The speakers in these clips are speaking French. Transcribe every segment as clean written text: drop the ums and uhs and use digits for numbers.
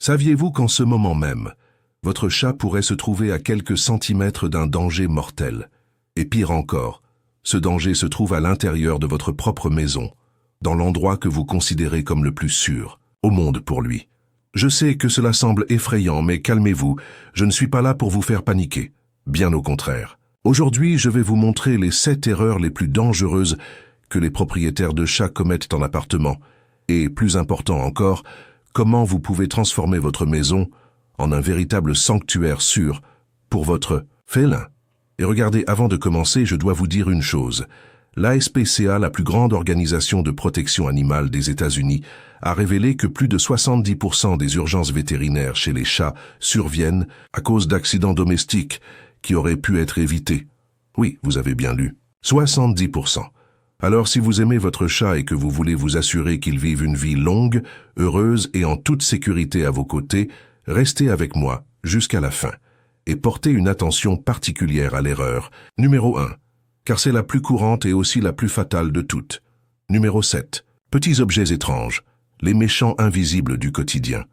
Saviez-vous qu'en ce moment même, votre chat pourrait se trouver à quelques centimètres d'un danger mortel? Et pire encore, ce danger se trouve à l'intérieur de votre propre maison, dans l'endroit que vous considérez comme le plus sûr au monde pour lui. Je sais que cela semble effrayant, mais calmez-vous, je ne suis pas là pour vous faire paniquer. Bien au contraire. Aujourd'hui, je vais vous montrer les 7 erreurs les plus dangereuses que les propriétaires de chats commettent en appartement, et plus important encore, comment vous pouvez transformer votre maison en un véritable sanctuaire sûr pour votre félin. Et regardez, avant de commencer, je dois vous dire une chose. L'ASPCA, la plus grande organisation de protection animale des États-Unis, a révélé que plus de 70% des urgences vétérinaires chez les chats surviennent à cause d'accidents domestiques qui auraient pu être évités. Oui, vous avez bien lu. 70%. Alors si vous aimez votre chat et que vous voulez vous assurer qu'il vive une vie longue, heureuse et en toute sécurité à vos côtés, restez avec moi jusqu'à la fin et portez une attention particulière à l'erreur. Numéro 1. Car c'est la plus courante et aussi la plus fatale de toutes. Numéro 7. Petits objets étranges, les méchants invisibles du quotidien.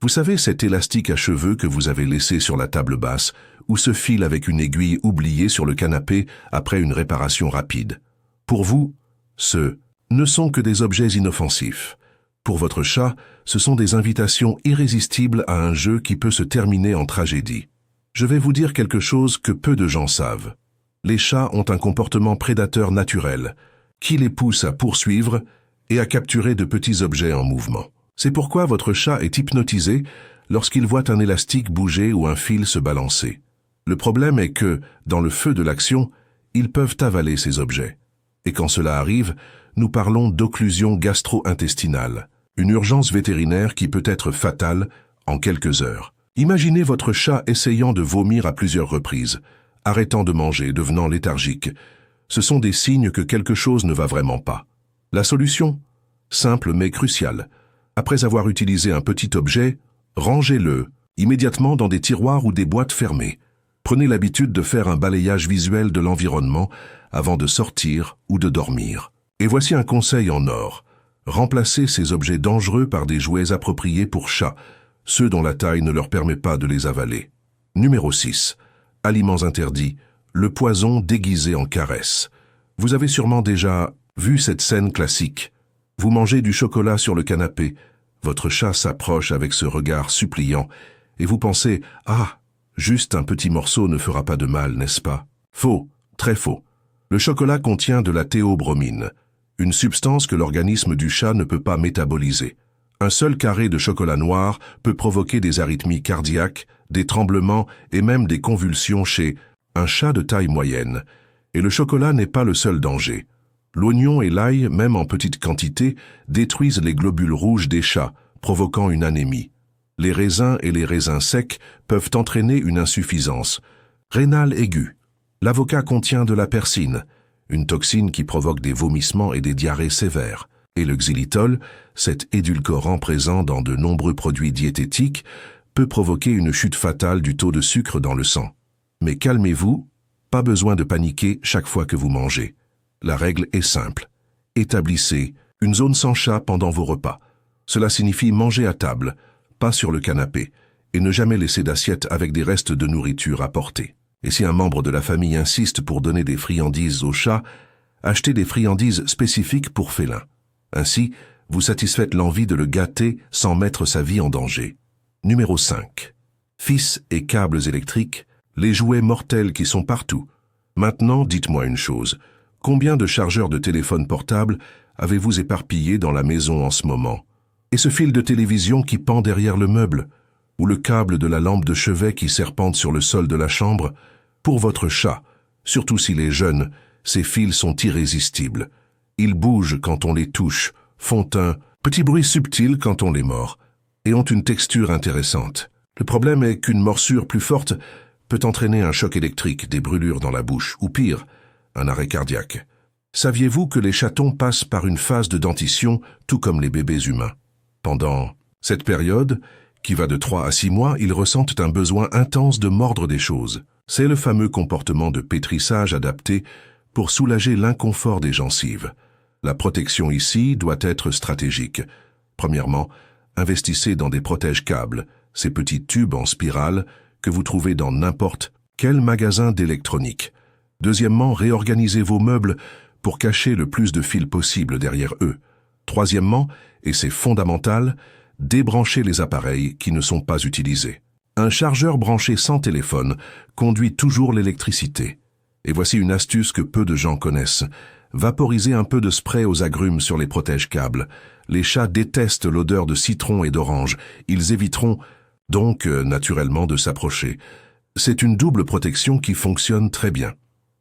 Vous savez cet élastique à cheveux que vous avez laissé sur la table basse ou ce fil avec une aiguille oubliée sur le canapé après une réparation rapide. Pour vous, ce ne sont que des objets inoffensifs. Pour votre chat, ce sont des invitations irrésistibles à un jeu qui peut se terminer en tragédie. Je vais vous dire quelque chose que peu de gens savent. Les chats ont un comportement prédateur naturel, qui les pousse à poursuivre et à capturer de petits objets en mouvement. C'est pourquoi votre chat est hypnotisé lorsqu'il voit un élastique bouger ou un fil se balancer. Le problème est que, dans le feu de l'action, ils peuvent avaler ces objets. Et quand cela arrive, nous parlons d'occlusion gastro-intestinale, une urgence vétérinaire qui peut être fatale en quelques heures. Imaginez votre chat essayant de vomir à plusieurs reprises, arrêtant de manger, devenant léthargique. Ce sont des signes que quelque chose ne va vraiment pas. La solution? Simple mais cruciale. Après avoir utilisé un petit objet, rangez-le immédiatement dans des tiroirs ou des boîtes fermées. Prenez l'habitude de faire un balayage visuel de l'environnement avant de sortir ou de dormir. Et voici un conseil en or. Remplacez ces objets dangereux par des jouets appropriés pour chats, ceux dont la taille ne leur permet pas de les avaler. Numéro 6. Aliments interdits, le poison déguisé en caresse. Vous avez sûrement déjà vu cette scène classique. Vous mangez du chocolat sur le canapé, votre chat s'approche avec ce regard suppliant, et vous pensez « Ah, juste un petit morceau ne fera pas de mal, n'est-ce pas ?» Faux, très faux. Le chocolat contient de la théobromine, une substance que l'organisme du chat ne peut pas métaboliser. Un seul carré de chocolat noir peut provoquer des arythmies cardiaques, des tremblements et même des convulsions chez un chat de taille moyenne. Et le chocolat n'est pas le seul danger. L'oignon et l'ail, même en petite quantité, détruisent les globules rouges des chats, provoquant une anémie. Les raisins et les raisins secs peuvent entraîner une insuffisance rénale aiguë. L'avocat contient de la persine, une toxine qui provoque des vomissements et des diarrhées sévères. Et le xylitol, cet édulcorant présent dans de nombreux produits diététiques, peut provoquer une chute fatale du taux de sucre dans le sang. Mais calmez-vous, pas besoin de paniquer chaque fois que vous mangez. La règle est simple. Établissez une zone sans chat pendant vos repas. Cela signifie manger à table, pas sur le canapé, et ne jamais laisser d'assiette avec des restes de nourriture à portée. Et si un membre de la famille insiste pour donner des friandises au chat, achetez des friandises spécifiques pour félins. Ainsi, vous satisfaites l'envie de le gâter sans mettre sa vie en danger. Numéro 5. Fils et câbles électriques, les jouets mortels qui sont partout. Maintenant, dites-moi une chose. Combien de chargeurs de téléphone portable avez-vous éparpillés dans la maison en ce moment? Et ce fil de télévision qui pend derrière le meuble? Ou le câble de la lampe de chevet qui serpente sur le sol de la chambre? Pour votre chat, surtout s'il est jeune, ces fils sont irrésistibles. Ils bougent quand on les touche, font un petit bruit subtil quand on les mord, et ont une texture intéressante. Le problème est qu'une morsure plus forte peut entraîner un choc électrique, des brûlures dans la bouche, ou pire, un arrêt cardiaque. Saviez-vous que les chatons passent par une phase de dentition, tout comme les bébés humains? Pendant cette période, qui va de 3 à 6 mois, ils ressentent un besoin intense de mordre des choses. C'est le fameux comportement de pétrissage adapté pour soulager l'inconfort des gencives. La protection ici doit être stratégique. Premièrement, investissez dans des protège-câbles, ces petits tubes en spirale que vous trouvez dans n'importe quel magasin d'électronique. Deuxièmement, réorganisez vos meubles pour cacher le plus de fils possible derrière eux. Troisièmement, et c'est fondamental, débranchez les appareils qui ne sont pas utilisés. Un chargeur branché sans téléphone conduit toujours l'électricité. Et voici une astuce que peu de gens connaissent. Vaporisez un peu de spray aux agrumes sur les protège-câbles. Les chats détestent l'odeur de citron et d'orange. Ils éviteront donc naturellement de s'approcher. C'est une double protection qui fonctionne très bien.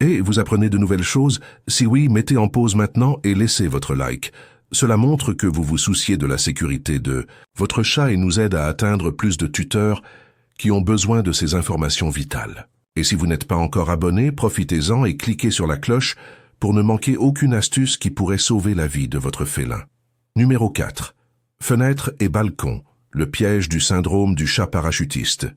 Et vous apprenez de nouvelles choses? Si oui, mettez en pause maintenant et laissez votre like. Cela montre que vous vous souciez de la sécurité de votre chat et nous aide à atteindre plus de tuteurs qui ont besoin de ces informations vitales. Et si vous n'êtes pas encore abonné, profitez-en et cliquez sur la cloche pour ne manquer aucune astuce qui pourrait sauver la vie de votre félin. Numéro 4. Fenêtres et balcons. Le piège du syndrome du chat parachutiste.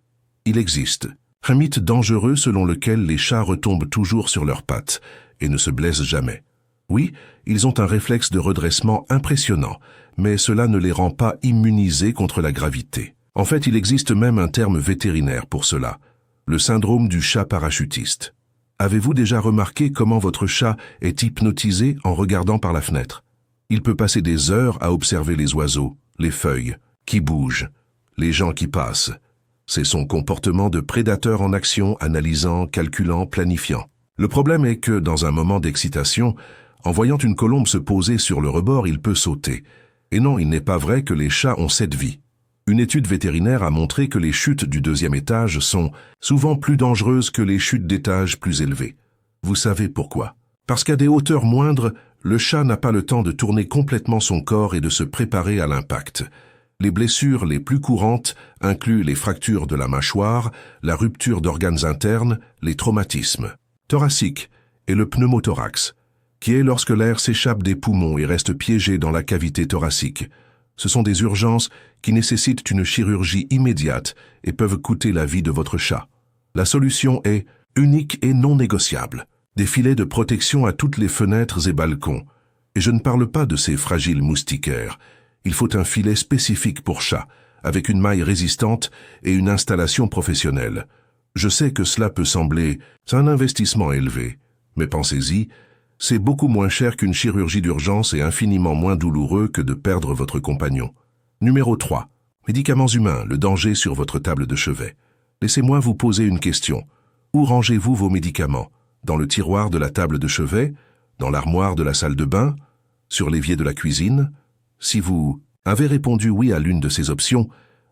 Il existe un mythe dangereux selon lequel les chats retombent toujours sur leurs pattes et ne se blessent jamais. Oui, ils ont un réflexe de redressement impressionnant, mais cela ne les rend pas immunisés contre la gravité. En fait, il existe même un terme vétérinaire pour cela, le syndrome du chat parachutiste. Avez-vous déjà remarqué comment votre chat est hypnotisé en regardant par la fenêtre? Il peut passer des heures à observer les oiseaux, les feuilles qui bougent, les gens qui passent. C'est son comportement de prédateur en action, analysant, calculant, planifiant. Le problème est que, dans un moment d'excitation, en voyant une colombe se poser sur le rebord, il peut sauter. Et non, il n'est pas vrai que les chats ont cette vie. Une étude vétérinaire a montré que les chutes du 2e étage sont souvent plus dangereuses que les chutes d'étages plus élevés. Vous savez pourquoi? Parce qu'à des hauteurs moindres, le chat n'a pas le temps de tourner complètement son corps et de se préparer à l'impact. Les blessures les plus courantes incluent les fractures de la mâchoire, la rupture d'organes internes, les traumatismes thoraciques et le pneumothorax, qui est lorsque l'air s'échappe des poumons et reste piégé dans la cavité thoracique. Ce sont des urgences qui nécessitent une chirurgie immédiate et peuvent coûter la vie de votre chat. La solution est unique et non négociable. Des filets de protection à toutes les fenêtres et balcons. Et je ne parle pas de ces fragiles moustiquaires. Il faut un filet spécifique pour chat, avec une maille résistante et une installation professionnelle. Je sais que cela peut sembler un investissement élevé, mais pensez-y, c'est beaucoup moins cher qu'une chirurgie d'urgence et infiniment moins douloureux que de perdre votre compagnon. Numéro 3. Médicaments humains, le danger sur votre table de chevet. Laissez-moi vous poser une question. Où rangez-vous vos médicaments? Dans le tiroir de la table de chevet? Dans l'armoire de la salle de bain? Sur l'évier de la cuisine? Si vous avez répondu oui à l'une de ces options,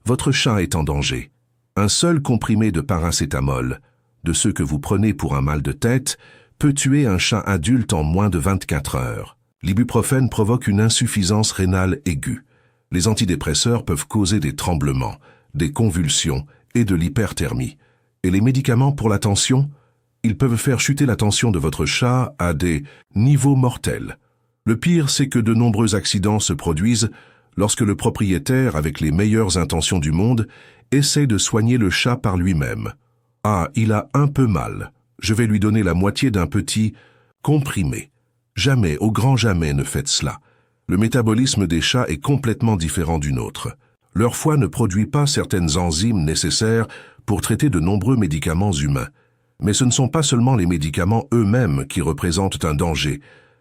votre chat est en danger. Un seul comprimé de paracétamol, de ceux que vous prenez pour un mal de tête, peut tuer un chat adulte en moins de 24 heures. L'ibuprofène provoque une insuffisance rénale aiguë. Les antidépresseurs peuvent causer des tremblements, des convulsions et de l'hyperthermie. Et les médicaments pour la tension? Ils peuvent faire chuter la tension de votre chat à des niveaux mortels. Le pire, c'est que de nombreux accidents se produisent lorsque le propriétaire, avec les meilleures intentions du monde, essaie de soigner le chat par lui-même. Ah, il a un peu mal. Je vais lui donner la moitié d'un petit comprimé. Jamais, au grand jamais, ne faites cela. Le métabolisme des chats est complètement différent du nôtre. Leur foie ne produit pas certaines enzymes nécessaires pour traiter de nombreux médicaments humains. Mais ce ne sont pas seulement les médicaments eux-mêmes qui représentent un danger.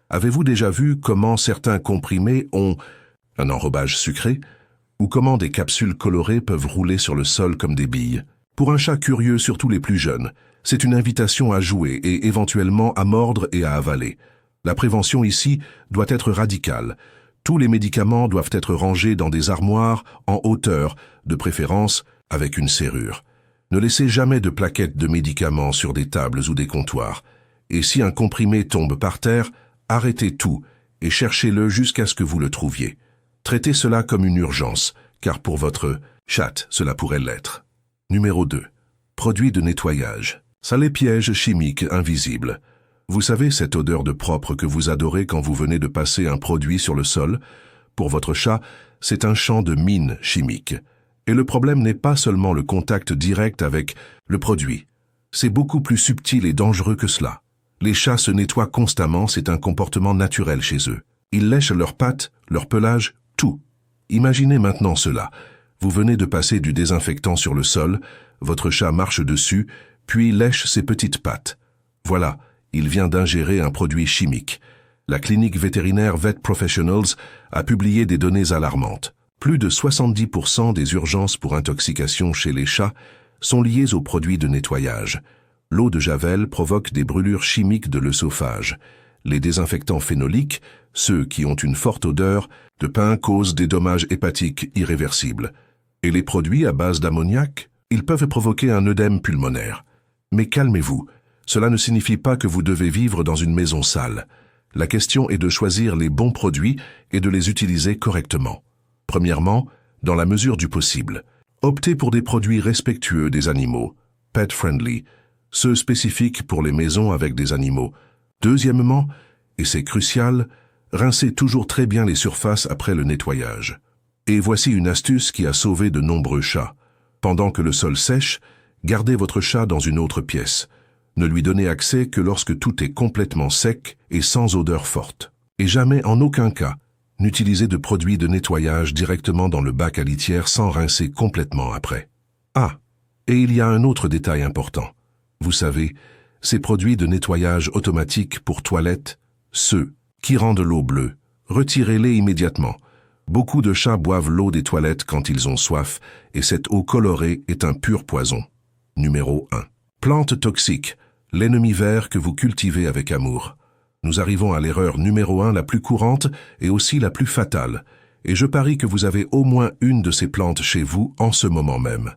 Avez-vous déjà vu comment certains comprimés ont un enrobage sucré, ou comment des capsules colorées peuvent rouler sur le sol comme des billes? Pour un chat curieux, surtout les plus jeunes, c'est une invitation à jouer et éventuellement à mordre et à avaler. La prévention ici doit être radicale. Tous les médicaments doivent être rangés dans des armoires en hauteur, de préférence avec une serrure. Ne laissez jamais de plaquettes de médicaments sur des tables ou des comptoirs. Et si un comprimé tombe par terre, arrêtez tout et cherchez-le jusqu'à ce que vous le trouviez. Traitez cela comme une urgence, car pour votre chat, cela pourrait l'être. Numéro 2. Produits de nettoyage. Ça les pièges chimiques invisibles. Vous savez cette odeur de propre que vous adorez quand vous venez de passer un produit sur le sol? Pour votre chat, c'est un champ de mines chimiques. Et le problème n'est pas seulement le contact direct avec le produit. C'est beaucoup plus subtil et dangereux que cela. Les chats se nettoient constamment, c'est un comportement naturel chez eux. Ils lèchent leurs pattes, leur pelage, tout. Imaginez maintenant cela. Vous venez de passer du désinfectant sur le sol, votre chat marche dessus, puis lèche ses petites pattes. Voilà, il vient d'ingérer un produit chimique. La clinique vétérinaire Vet Professionals a publié des données alarmantes. Plus de 70% des urgences pour intoxication chez les chats sont liées aux produits de nettoyage. L'eau de Javel provoque des brûlures chimiques de l'œsophage. Les désinfectants phénoliques, ceux qui ont une forte odeur de pain, causent des dommages hépatiques irréversibles. Et les produits à base d'ammoniac, ils peuvent provoquer un œdème pulmonaire. Mais calmez-vous, cela ne signifie pas que vous devez vivre dans une maison sale. La question est de choisir les bons produits et de les utiliser correctement. Premièrement, dans la mesure du possible, optez pour des produits respectueux des animaux, pet-friendly, ceux spécifiques pour les maisons avec des animaux. Deuxièmement, et c'est crucial, rincez toujours très bien les surfaces après le nettoyage. Et voici une astuce qui a sauvé de nombreux chats. Pendant que le sol sèche, gardez votre chat dans une autre pièce. Ne lui donnez accès que lorsque tout est complètement sec et sans odeur forte. Et jamais, en aucun cas, n'utilisez de produits de nettoyage directement dans le bac à litière sans rincer complètement après. Ah, et il y a un autre détail important. Vous savez, ces produits de nettoyage automatique pour toilettes, ceux qui rendent l'eau bleue, retirez-les immédiatement. Beaucoup de chats boivent l'eau des toilettes quand ils ont soif, et cette eau colorée est un pur poison. Numéro 1. Plantes toxiques, l'ennemi vert que vous cultivez avec amour. Nous arrivons à l'erreur numéro 1 la plus courante et aussi la plus fatale, et je parie que vous avez au moins une de ces plantes chez vous en ce moment même.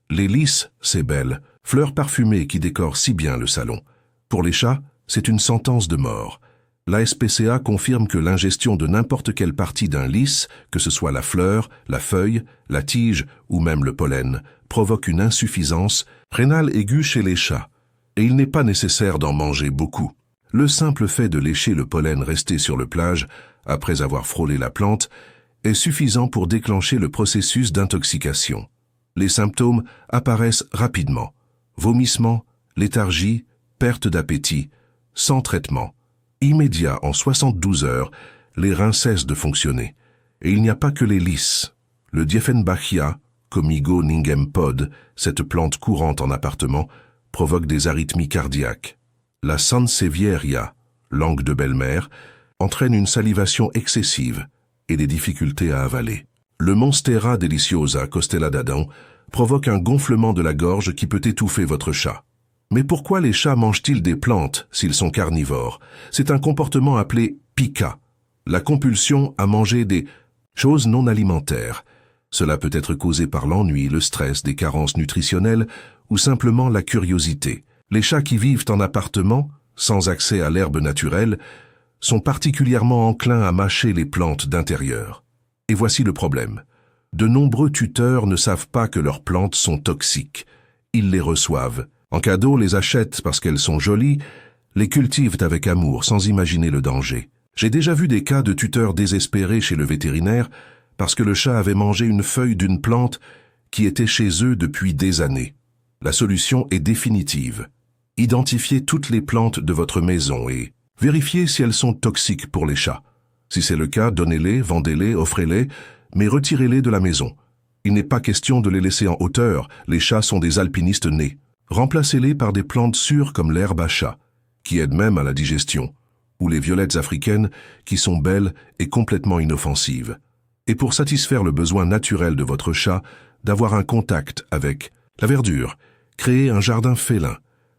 Les lys, c'est belle, fleurs parfumées qui décorent si bien le salon. Pour les chats, c'est une sentence de mort. La SPCA confirme que l'ingestion de n'importe quelle partie d'un lys, que ce soit la fleur, la feuille, la tige ou même le pollen, provoque une insuffisance rénale aiguë chez les chats. Et il n'est pas nécessaire d'en manger beaucoup. Le simple fait de lécher le pollen resté sur le plage, après avoir frôlé la plante, est suffisant pour déclencher le processus d'intoxication. Les symptômes apparaissent rapidement. Vomissements, léthargie, perte d'appétit, sans traitement. Immédiat en 72 heures, les reins cessent de fonctionner. Et il n'y a pas que les lys. Le Dieffenbachia, Comigo ningem pod, cette plante courante en appartement, provoque des arythmies cardiaques. La Sansevieria, langue de belle-mère, entraîne une salivation excessive et des difficultés à avaler. Le Monstera deliciosa costella d'Adam provoque un gonflement de la gorge qui peut étouffer votre chat. Mais pourquoi les chats mangent-ils des plantes s'ils sont carnivores? C'est un comportement appelé pica, la compulsion à manger des choses non alimentaires. Cela peut être causé par l'ennui, le stress, des carences nutritionnelles ou simplement la curiosité. Les chats qui vivent en appartement, sans accès à l'herbe naturelle, sont particulièrement enclins à mâcher les plantes d'intérieur. Et voici le problème. De nombreux tuteurs ne savent pas que leurs plantes sont toxiques. Ils les reçoivent. En cadeau, les achètent parce qu'elles sont jolies, les cultivent avec amour sans imaginer le danger. J'ai déjà vu des cas de tuteurs désespérés chez le vétérinaire parce que le chat avait mangé une feuille d'une plante qui était chez eux depuis des années. La solution est définitive. Identifiez toutes les plantes de votre maison et vérifiez si elles sont toxiques pour les chats. Si c'est le cas, donnez-les, vendez-les, offrez-les, mais retirez-les de la maison. Il n'est pas question de les laisser en hauteur, les chats sont des alpinistes nés. Remplacez-les par des plantes sûres comme l'herbe à chat, qui aident même à la digestion, ou les violettes africaines, qui sont belles et complètement inoffensives. Et pour satisfaire le besoin naturel de votre chat d'avoir un contact avec la verdure, créez un jardin félin.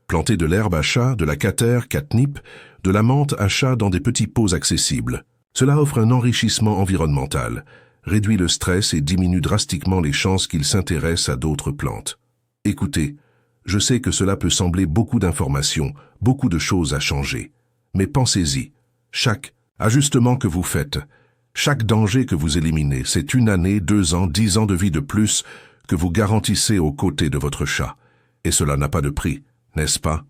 Plantez de l'herbe à chat, de la catère, catnip, de la menthe à chat dans des petits pots accessibles. Cela offre un enrichissement environnemental, réduit le stress et diminue drastiquement les chances qu'ils s'intéressent à d'autres plantes. Écoutez, je sais que cela peut sembler beaucoup d'informations, beaucoup de choses à changer. Mais pensez-y, chaque ajustement que vous faites, chaque danger que vous éliminez, c'est 1 année, 2 ans, 10 ans de vie de plus que vous garantissez aux côtés de votre chat. Et cela n'a pas de prix, n'est-ce pas?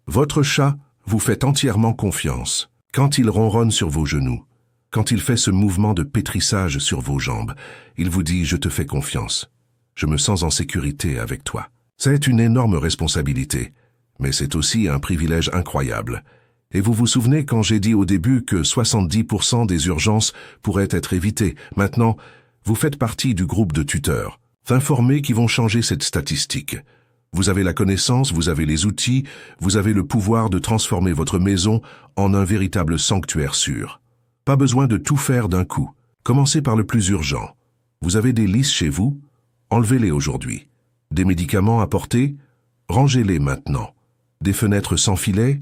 Votre chat vous fait entièrement confiance. Quand il ronronne sur vos genoux, quand il fait ce mouvement de pétrissage sur vos jambes, il vous dit « Je te fais confiance. Je me sens en sécurité avec toi ». C'est une énorme responsabilité, mais c'est aussi un privilège incroyable. Et vous vous souvenez quand j'ai dit au début que 70% des urgences pourraient être évitées. Maintenant, vous faites partie du groupe de tuteurs. informés qui vont changer cette statistique. Vous avez la connaissance, vous avez les outils, vous avez le pouvoir de transformer votre maison en un véritable sanctuaire sûr. Pas besoin de tout faire d'un coup. Commencez par le plus urgent. Vous avez des lisses chez vous? Enlevez-les aujourd'hui. Des médicaments à porter? Rangez-les maintenant. Des fenêtres sans filet?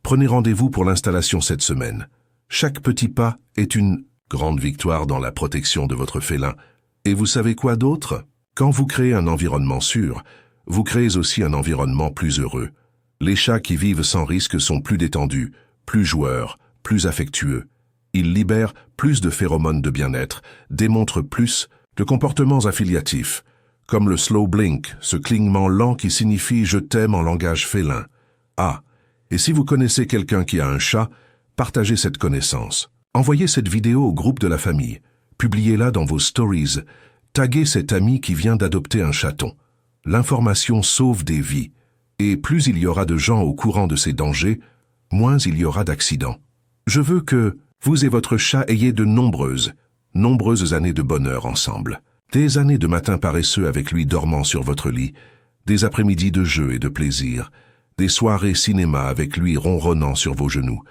Prenez rendez-vous pour l'installation cette semaine. Chaque petit pas est une grande victoire dans la protection de votre félin. Et vous savez quoi d'autre? Quand vous créez un environnement sûr, vous créez aussi un environnement plus heureux. Les chats qui vivent sans risque sont plus détendus, plus joueurs, plus affectueux. Ils libèrent plus de phéromones de bien-être, démontrent plus de comportements affiliatifs, comme le slow blink, ce clignement lent qui signifie « je t'aime » en langage félin. Ah, et si vous connaissez quelqu'un qui a un chat, partagez cette connaissance. Envoyez cette vidéo au groupe de la famille, publiez-la dans vos stories, taguez cet ami qui vient d'adopter un chaton. L'information sauve des vies, et plus il y aura de gens au courant de ces dangers, moins il y aura d'accidents. Je veux que vous et votre chat ayez de nombreuses années de bonheur ensemble. Des années de matins paresseux avec lui dormant sur votre lit, des après-midi de jeu et de plaisir, des soirées cinéma avec lui ronronnant sur vos genoux.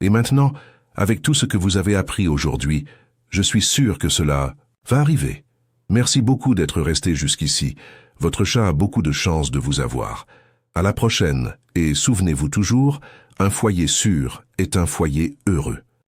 Et maintenant, avec tout ce que vous avez appris aujourd'hui, je suis sûr que cela va arriver. Merci beaucoup d'être resté jusqu'ici. Votre chat a beaucoup de chance de vous avoir. À la prochaine, et souvenez-vous toujours, un foyer sûr est un foyer heureux.